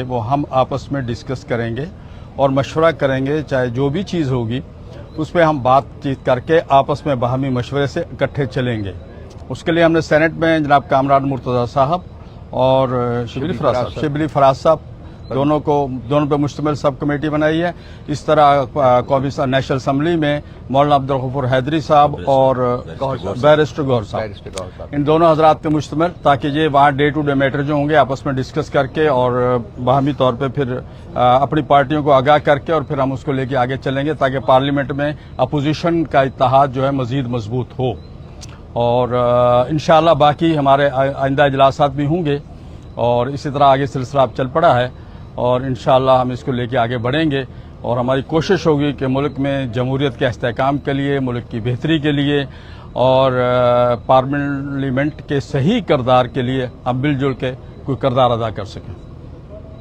وہ ہم آپس میں ڈسکس کریں گے اور مشورہ کریں گے، چاہے جو بھی چیز ہوگی اس پہ ہم بات چیت کر کے آپس میں باہمی مشورے سے اکٹھے چلیں گے۔ اس کے لیے ہم نے سینٹ میں جناب کامران مرتضی صاحب اور شبلی فراز صاحب دونوں پہ مشتمل سب کمیٹی بنائی ہے۔ اس طرح قومی نیشنل اسمبلی میں مولانا عبدالغفور حیدری صاحب اور بیرسٹر گوہر صاحب، ان دونوں حضرات پہ مشتمل، تاکہ یہ وہاں ڈے ٹو ڈے میٹر جو ہوں گے آپس میں ڈسکس کر کے اور باہمی طور پہ پھر اپنی پارٹیوں کو آگاہ کر کے اور پھر ہم اس کو لے کے آگے چلیں گے، تاکہ پارلیمنٹ میں اپوزیشن کا اتحاد جو ہے مزید مضبوط ہو۔ اور انشاءاللہ باقی ہمارے آئندہ اجلاسات بھی ہوں گے اور اسی طرح آگے سلسلہ اب چل پڑا ہے، اور انشاءاللہ ہم اس کو لے کے آگے بڑھیں گے، اور ہماری کوشش ہوگی کہ ملک میں جمہوریت کے استحکام کے لیے، ملک کی بہتری کے لیے اور پارلیمنٹ کے صحیح کردار کے لیے ہم مل جل کے کوئی کردار ادا کر سکیں۔